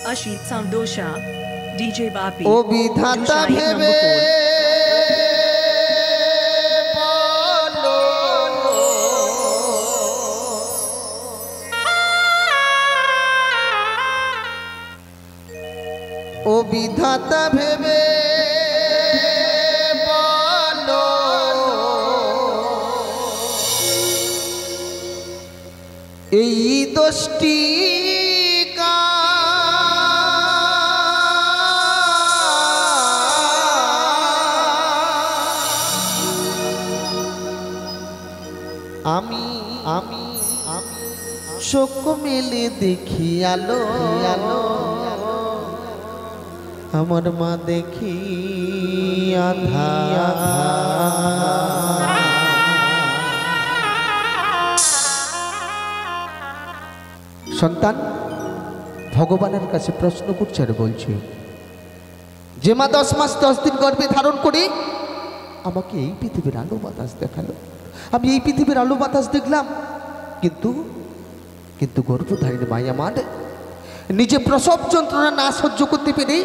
Ashit Soundosha, DJ Bapi, ও বিধাতা Shahid ভেবে বলো, ও বিধাতা ভেবে বলো, এই দোষটি আমি আমি আমি চোখ মেলে দেখি আলো আলো, আমার মা দেখি আধার। সন্তান ভগবানের কাছে প্রশ্ন করছে আর বলছে, যে মা 10 মাস 10 দিন গর্ভে ধারণ করে আমাকে এই পৃথিবীর আলো বাতাস দেখালো, আমি এই পৃথিবীর আলো বাতাস দেখলাম, কিন্তু কিন্তু গর্ভধারিণী মাই আমার নিজে প্রসব যন্ত্রণা না সহ্য করতে পেরে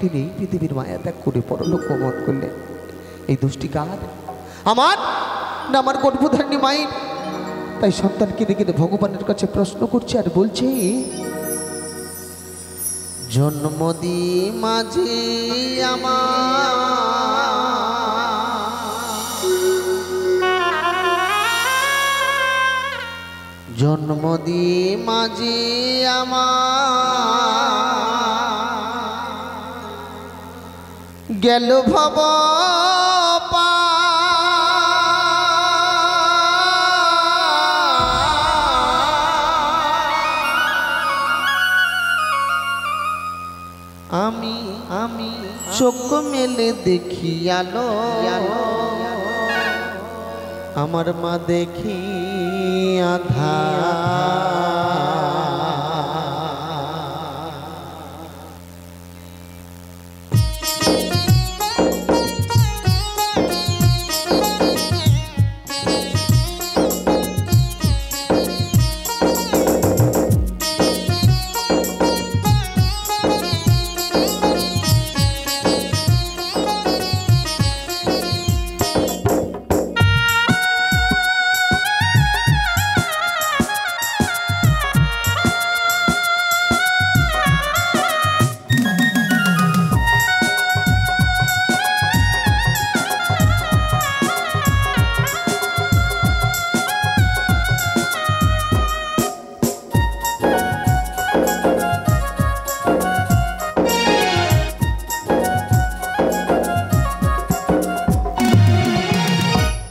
তিনি এই পৃথিবীর মায়া ত্যাগ করে পরলোক গমন করলেন। এই দোষটি কার? আমার না আমার গর্ভধারিণী মায়ের? তাই সন্তান কেঁদে কেঁদে ভগবানের কাছে প্রশ্ন করছে আর বলছে, জন্ম দি মাঝে আমার, জন্ম দি মাঝে আমার, গেল ভব আমি আমি চোখ মেলে দেখি আলো, আমার মা দেখি আধার।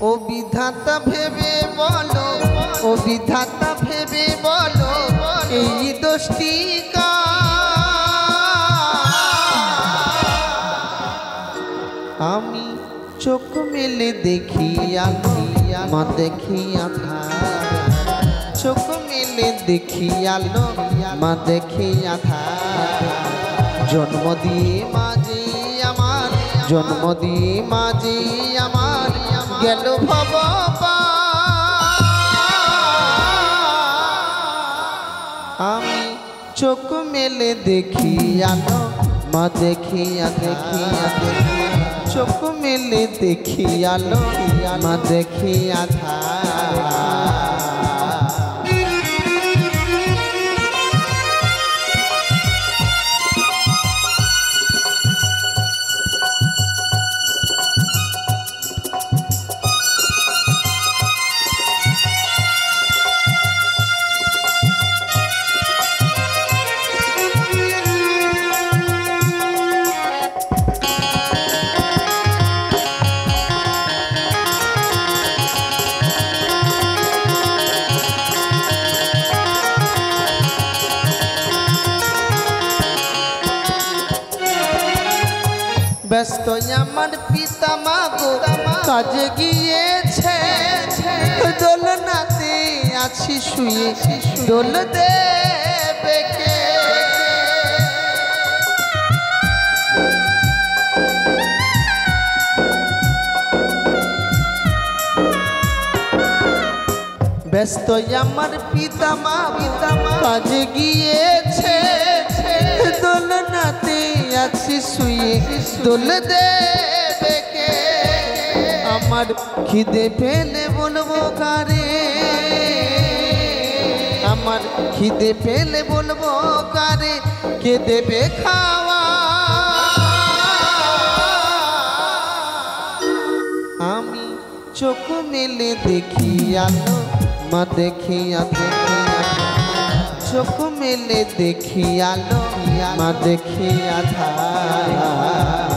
ও বিধাতা ভেবে বলো, ও বিধাতা ভেবে বলো, এই দোষটি কার? আমি চোখ মেলে দেখি আলো, মা দেখি আধার। চোখ মেলে দেখি আলো, মা দেখি আধার। জন্ম দিয়ে মাঝে আমার, জন্ম দিয়ে মাঝে আমার, গেল ভব আমি চোখ মেলে দেখি আলো, মা দেখি দেখি দেখি, চোখ মেলে দেখি আলো, মা দেখি আধার। ব্যস্ত আমার পিতা মা গো কাজে গিয়েছে, দোলনাতে আছি শুয়ে, দোল দেবে কে? ব্যস্ত আমার পিতা মা কাজে গিয়েছে, কাছে শুয়ে দোল দেবে কে আমার খিদে পেলে বলবো কারে আমার খিদে পেলে বলবো কারে কে দেবে খাওয়া আমি চোখ মেলে দেখি আলো মা দেখি চোখ মেলে দেখি আলো মা দেখি আধার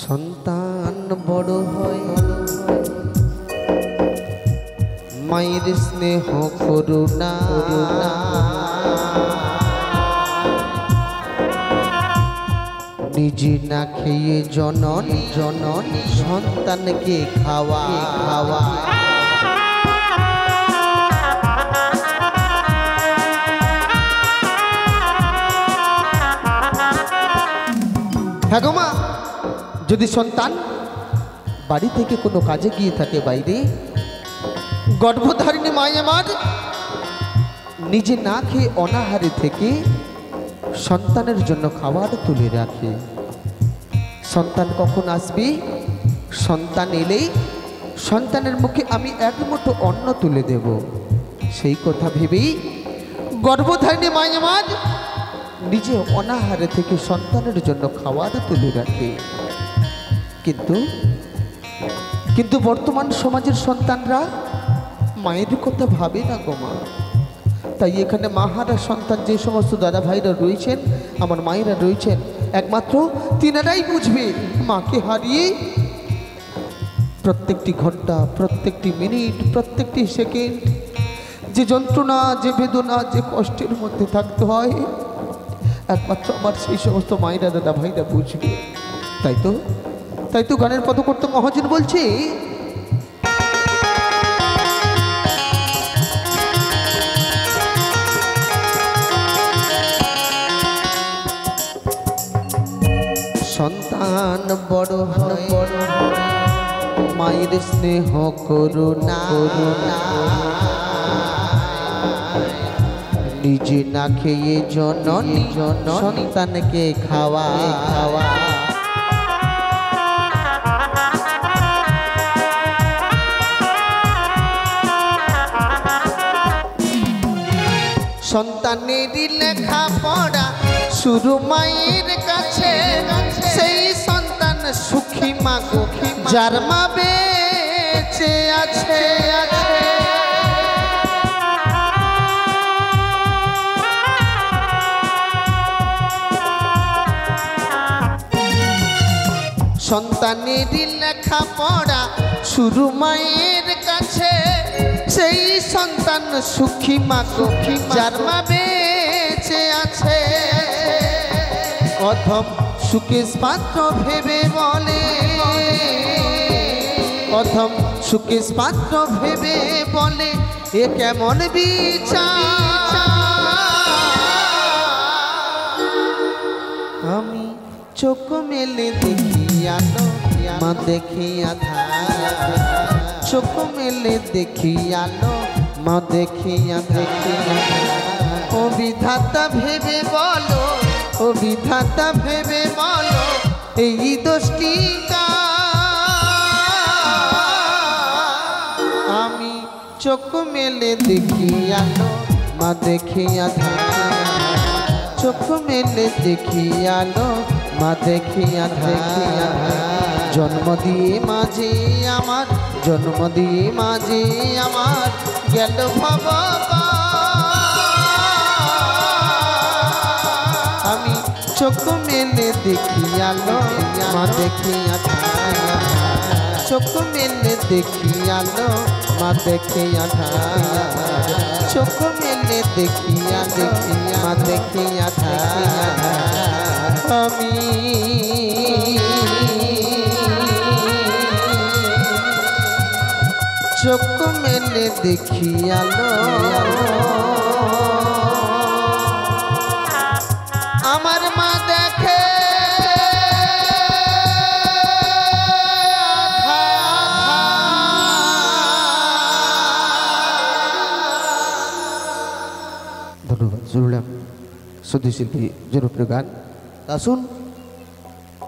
সন্তান বড় হয় মায়ের স্নেহ করুণা নিজে না খেয়ে জননী সন্তানকে খাওয়া হ্যাঁ গো মা যদি সন্তান বাড়ি থেকে কোনো কাজে গিয়ে থাকে বাইরে গর্ভধারিণী মাই আমার নিজে না খেয়ে অনাহারে থেকে সন্তানের জন্য খাবার তুলে রাখে সন্তান কখন আসবে সন্তান এলেই সন্তানের মুখে আমি এক মুঠো অন্ন তুলে দেব সেই কথা ভেবেই গর্ভধারিণী মাই আমার নিজে অনাহারে থেকে সন্তানের জন্য খাবার তুলে রাখে কিন্তু বর্তমান সমাজের সন্তানরা মায়ের কথা ভাবে না গো মা তাই এখানে মাহারা সন্তান যে সমস্ত দাদা ভাইরা রয়েছেন আমার মায়েরা রয়েছেন একমাত্র তিনারাই বুঝবে মাকে হারিয়ে প্রত্যেকটি ঘন্টা প্রত্যেকটি মিনিট প্রত্যেকটি সেকেন্ড যে যন্ত্রণা যে বেদনা যে কষ্টের মধ্যে থাকতে হয় একমাত্র আমার সেই সমস্ত মায়েরা দাদা ভাইরা বুঝবে তাই তো গানের পদকর্ত মহাজন বলছে সন্তান বড় হয় মায়ের স্নেহ করুণা নিজে না খেয়ে জননী সন্তানকে খাওয়া সন্তানেরই লেখা পড়া শুরু মায়ের কাছে সেই সন্তান সুখী মা যার মা বেঁচে আছে সন্তানেরই লেখা পড়া শুরু মায়ের কাছে সেই সন্তান সুখী মা যার মা বেঁচে আছে অধম সুকেশ পাত্র ভেবে বলে অধম সুকেশ পাত্র ভেবে বলে এ কেমন বিচার আমি চোখ মেলে দেখি আলো মা দেখি আধার চোখ মেলে দেখি আলো মা দেখি ও বিধাতা ভেবে বলো ও বিধাতা ভেবে বলো এই দোষটি আমি চোখ মেলে দেখি আলো মা দেখি আধার চোখ মেলে দেখি আলো মা দেখি আধার জন্ম দিয়ে মাঝে আমার জন্ম দিয়ে মাঝে আমার গেল বাবা আমি চোখ মেলে দেখি আলো মা দেখি আধার চোখ মেলে দেখি আলো মা দেখি আধার চোখ মেলে দেখি মা দেখি আধার আমি চোখ মেলে দেখি আলো আমার মা দেখে ধন্যবাদ শুনলাম সত্যি শিল্পী জনপ্রিয় গান আসুন